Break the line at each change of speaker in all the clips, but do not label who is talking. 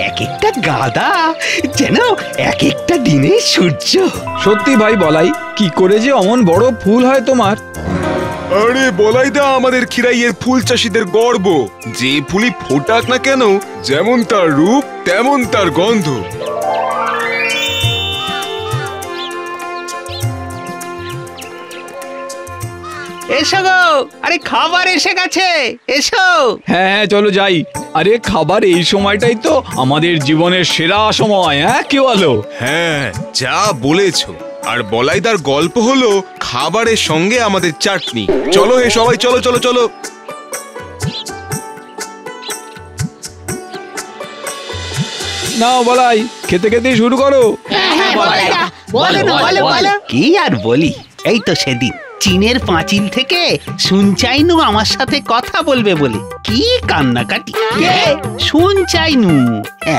এক একটা গাদা যেন এক একটা দিনের সূর্য।
সত্যি ভাই বলাই, কি করে যে অমন বড় ফুল হয় তোমার।
আরে বলাইদা আমাদের খিরাইয়ের ফুল চাষীদের গর্ব। যে ফুলই ফোটাক না কেন, যেমন তার রূপ তেমন তার গন্ধ।
এসো গো, আরে খাবার এসে গেছে, এসো।
হ্যাঁ হ্যাঁ চলো যাই। আরে খাবার এই সময়টাই তো আমাদের জীবনের সেরা সময়, হ্যাঁ কি বলো?
হ্যাঁ যা বলেছো। আর বলাইদার গল্প হলো খাবারের সঙ্গে আমাদের চাটনি। চলো হে সবাই, চলো চলো চলো।
নাও বলাই, খেতে খেতে শুরু করো।
কি আর বলি, এই তো সেদিন চীনের পাঁচিল থেকে শুনচাইনু আমার সাথে কথা বলবে বলে কি কান্নাকাটি। শুনচাইনু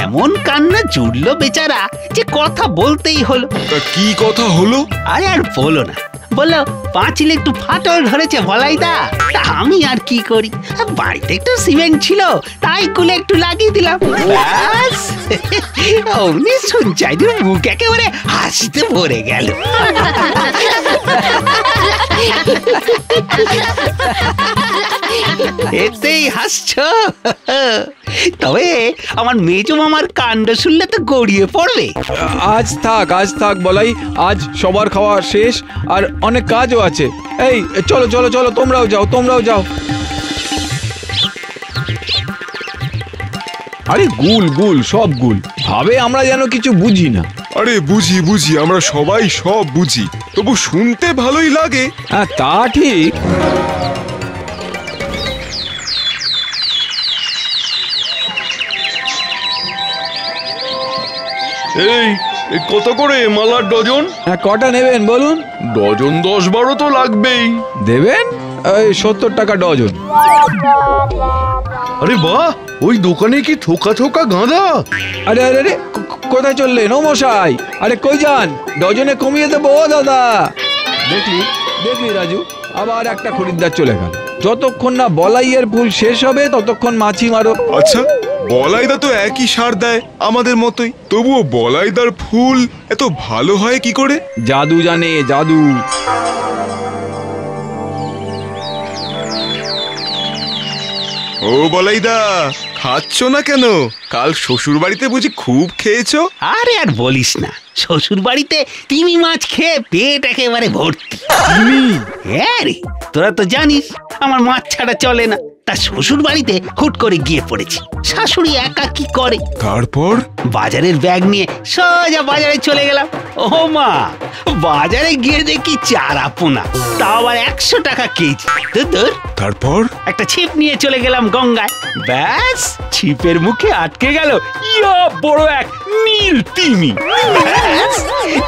এমন কান্না জুড়লো বেচারা যে কথা বলতেই হলো।
তা কি কথা হলো?
আরে আর বলো না, বললো পাঁচিলে একটু ফাটল ধরেছে বলাইদা। তা আমি আর কি করি, বাড়িতে একটু সিমেন্ট ছিল তাই কুলে একটু লাগিয়ে দিলাম। ব্যাস অমনি শুনচাইনুর মুখ একেবারে হাসিতে ভরে গেল। এতেই হাসছো? তবে আমার মেজো মামার কাণ্ড শুনলে তো গড়িয়ে পড়বে।
আজ থাক বলাই, আজ সবার খাওয়া শেষ আর অনেক কাজও আছে। এই চলো চলো চলো, তোমরাও যাও। আরে গুল সব গুল, ভাবে আমরা যেন কিছু বুঝি না।
আরে বুঝি, আমরা সবাই সব বুঝি, তবু শুনতে ভালোই লাগে।
হ্যাঁ তা ঠিক।
এই কত করে মালার ডজন?
হ্যাঁ কটা নেবেন বলুন?
ডজন 10-12 তো লাগবেই।
দেবেন? এই 70 টাকা ডজন।
আরে বাহ, ওই দোকানে কি থোকা গাঁদা?
আরে কোথায় চললেন ও মশাই? আরে কই যান, ডজনে কমিয়ে দেবো দাদা। দেখলি রাজু, আবার একটা খরিদ্দার চলে গেল। যতক্ষণ না বলাইয়ের ফুল শেষ হবে ততক্ষণ মাছি মারো।
আচ্ছা, বলাইদা তো একই সার দেয় আমাদের মতোই, তবুও বলাইদার ফুল এত ভালো হয় কি করে?
জাদু জানে, জাদু।
ও বলাইদা, খাচ্ছ না কেন? কাল শ্বশুর বাড়িতে বুঝি খুব খেয়েছো?
আরে আর বলিস না, শ্বশুর বাড়িতে তিমি মাছ খেয়ে পেট একেবারে ভর্তি। হ্যাঁ রে, তোরা তো জানিস আমার মাছ ছাড়া চলে না। তা শ্বশুর বাড়িতে হুট করে গিয়ে পড়েছি। শাশুড়ি একা কি করে,
তারপর
বাজারের ব্যাগ নিয়ে সোজা বাজারে চলে গেলাম। ও মা, বাজারে গিয়ে দেখি চারা পোনা, তাও আবার 100 টাকা কেজি। তোর
তারপর
একটা ছিপ নিয়ে চলে গেলাম গঙ্গায়। ব্যাস, ছিপের মুখে আটকে গেল ইয়া বড় এক নীল তিমি।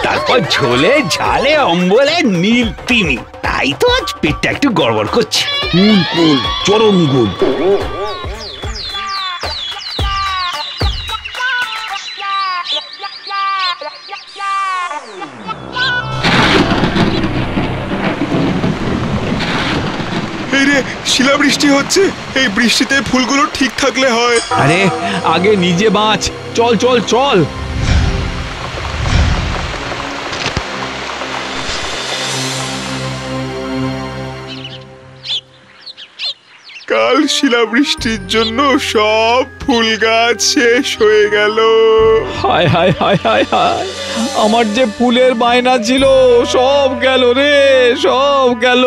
তারপর ঝোলে ঝালে অম্বলে নীল তিমি। তাই তো আজ পেটটা একটু গড়বড় করছে।
কুল চরম গুল।
এই রে, শিলাবৃষ্টি হচ্ছে। এই বৃষ্টিতে ফুলগুলো ঠিক থাকলে হয়।
আরে আগে নিজে বাঁচ, চল।
কাল শিলাবৃষ্টির জন্য সব ফুল গাছ শেষ হয়ে গেল।
হায় আমার যে ফুলের বায়না ছিল সব গেল রে, সব গেল।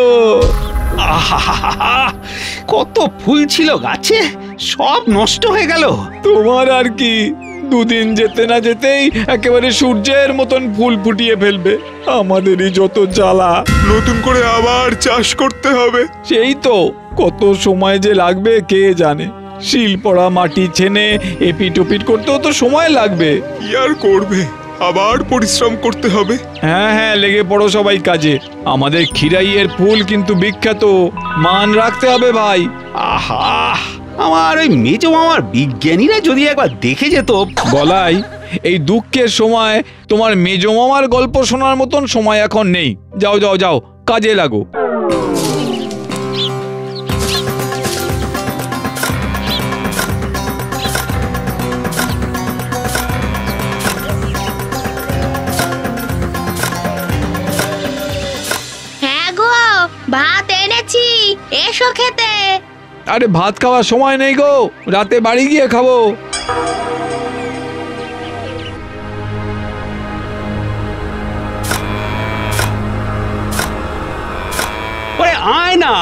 কত ফুল ছিল গাছে, সব নষ্ট হয়ে গেল।
তোমার আর কি, দুদিন যেতে না যেতেই একেবারে সূর্যের মতন ফুল ফুটিয়ে ফেলবে। আমাদেরই যত জ্বালা।
নতুন করে আবার চাষ করতে হবে।
সেই তো, কত সময় যে লাগবে কে জানে। শিল পড়া মাটি ছেনে এপিট করতেও তো সময় লাগবে।
কি আর করবে, আবার পরিশ্রম করতে হবে।
হ্যাঁ লেগে পড়ো সবাই কাজে। আমাদের খিরাইয়ের ফুল কিন্তু বিখ্যাত, মান রাখতে হবে ভাই।
আহা, আমার ওই মেজো মামার বিজ্ঞানীরা যদি একবার দেখে যেত।
বলাই, এই দুঃখের সময় তোমার মেজো মামার গল্প শোনার মতন সময় এখন নেই। যাও কাজে লাগো। আরে ভাত খাওয়ার সময় নেই গো, রাতে বাড়ি গিয়ে খাবো।
ওরে আয় না,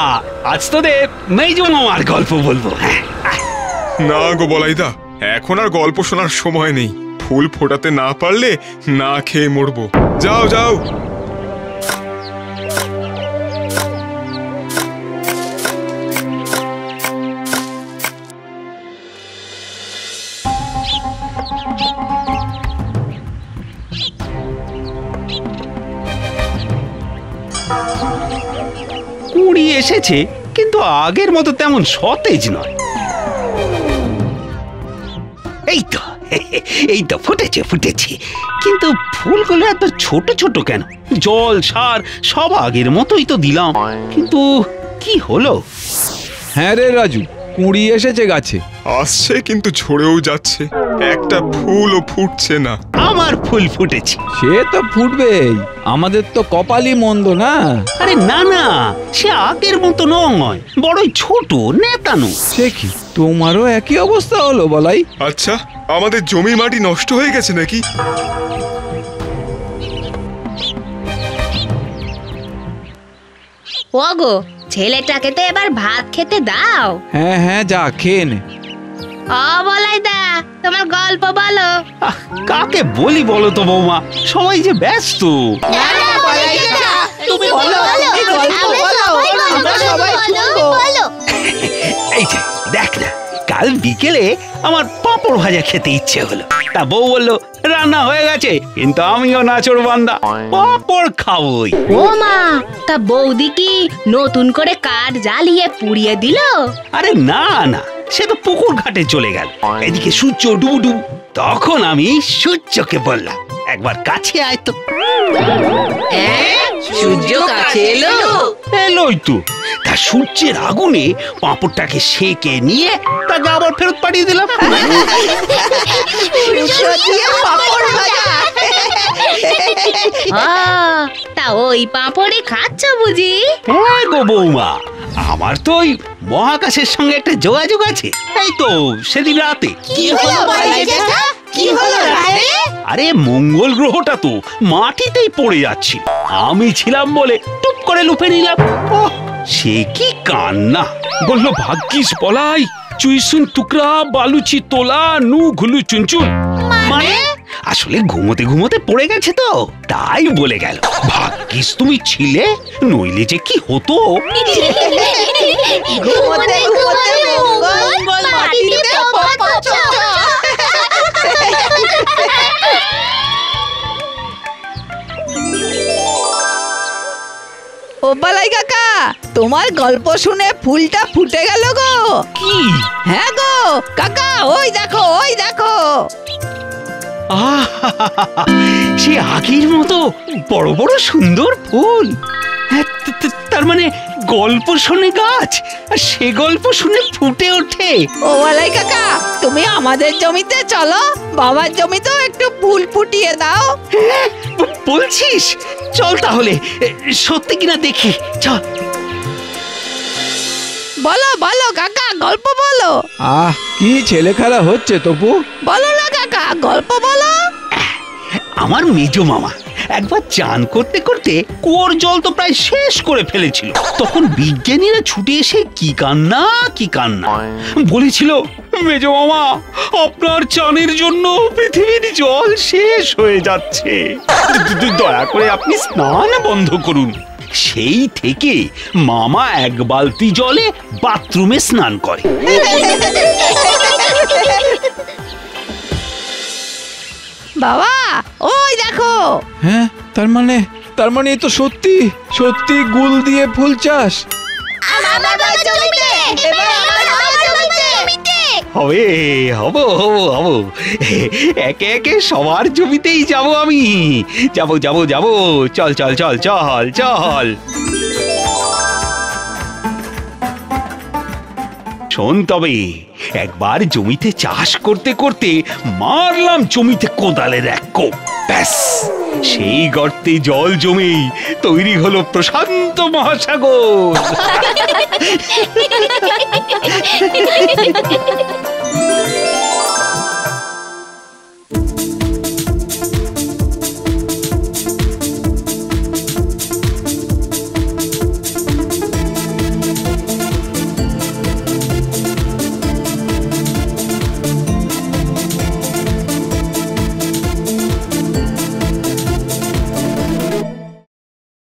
আজ তোদের মেজো মামার গল্প বলবো।
না গো বলাইদা, এখন আর গল্প শোনার সময় নেই। ফুল ফোটাতে না পারলে না খেয়ে মরবো। যাও যাও।
কুড়ি এসেছে, কিন্তু আগের মতো তেমন সতেজ নয়। এই তো ফুটেছে ফুটেছে, কিন্তু ফুলগুলো এত ছোট ছোট কেন? জল সার সব আগের মতোই তো দিলাম, কিন্তু কি হলো?
হ্যাঁ রে রাজু, কুড়ি এসেছে গাছে।
আসছে কিন্তু ঝরেও যাচ্ছে, একটা ফুলও ফুটছে না।
আমার ফুল ফুটেছে।
সে তো ফুটবেই, আমাদের তো কপালই মন্দ না।
আরে না না, সে আগের মতো নয়, বড়ই ছোট নেতানো।
সে কি, তোমারও একই অবস্থা হলো বলাই?
আচ্ছা, আমাদের জমি মাটি নষ্ট হয়ে গেছে নাকি?
ওগো, ছেলেটাকে তো এবার ভাত খেতে দাও।
হ্যাঁ হ্যাঁ, যা খেয়ে নে।
ও বলাইদা, তোমার গল্প বলো।
কাকে বলি বলো তো বৌমা, সবাই যে ব্যস্ত।
তুমি বলো,
এই যে দেখ না, কাল বিকেলে আমার পাঁপড় ভাজা খেতে ইচ্ছে হলো। তা বউ বললো রান্না হয়ে গেছে, কিন্তু আমিও নাচর বান্দা, পাঁপড় খাবোই।
ও মা, তা বৌদি কি নতুন করে কাঠ জ্বালিয়ে পুড়িয়ে দিল?
আরে না না, সে তো পুকুর ঘাটে চলে গেল। এদিকে সূর্য ডুবু ডুবু। তখন আমি সূর্যকে বললাম, একবার কাছে আয় তো।
সূর্য কাছে এলো?
এলোই তো। তা সূর্যের আগুনে পাঁপড়টাকে সেকে নিয়ে তাকে আবার ফেরত পাঠিয়ে দিলাম।
তা ওই পাঁপড়ে খাচ্ছ বুঝি?
হ্যাঁ গো বৌমা, আমার তো ওই মহাকাশের সঙ্গে একটা যোগাযোগ আছে। এই তো সেদিন রাতে। আরে মঙ্গল গ্রহটা তো মাটিতেই পড়ে যাচ্ছিল, আমি ছিলাম বলে টুপ করে লুপে নিলাম। ওহ, সে কি কান্না! বললো ভাগ্যিস বলাই, চুইসুন টুকরা বালুচি তোলা নু ঘুলু চুনচুন। মানে আসলে ঘুমোতে ঘুমোতে পড়ে গেছে তো, তাই বলে গেল ভাগ্যিস তুমি ছিলে, নইলে যে কি হতো।
ঘুমোতে ঘুমোতে মঙ্গল মাটিতে পড়েছ।
ও বালাই কাকা, তোমার গল্প শুনে ফুলটা ফুটে গেল গো।
কি?
হ্যাঁ গো কাকা, ওই দেখো ওই দেখো।
সে আগের মতো বড় বড় সুন্দর ফুল। হ্যাঁ, তার মানে গল্প শুনে গাছ, আর সে গল্প শুনে ফুটে ওঠে।
ও বালাই কাকা, তুমি আমাদের জমিতে চলো, বাবার জমিতেও একটু ফুল ফুটিয়ে দাও।
হ্যাঁ, বলছিস? চল তাহলে, সত্যি কিনা দেখি, চল।
বলো বলো কাকা, গল্প বলো।
কি ছেলে খেলা হচ্ছে তপু?
বলো না কাকা, গল্প বলো।
আমার মেজো মামা একবার চান করতে করতে কুয়োর জল তো প্রায় শেষ করে ফেলেছিল। তখন বিজ্ঞানীরা ছুটে এসে কি কান্না কি কান্না বলেছিল, মেজো মামা আপনার চানের জন্য পৃথিবীর জল শেষ হয়ে যাচ্ছে, দয়া করে আপনি স্নান বন্ধ করুন। সেই থেকে মামা এক বালতি জলে বাথরুমে স্নান করে।
বাবা ওই দেখো।
হ্যাঁ, তার মানে এ তো সত্যি সত্যি গুল দিয়ে ফুল চাষ।
হবে, হব হব হব, একে একে সবার জমিতেই যাব আমি। যাব যাব যাব, চল চল চল চল চল। শোন তবে, একবার জমিতে চাষ করতে করতে মারলাম জমিতে কোদালের এক কোপ, ব্যাস সেই গর্তে জল জমেই তৈরি হলো প্রশান্ত মহাসাগর।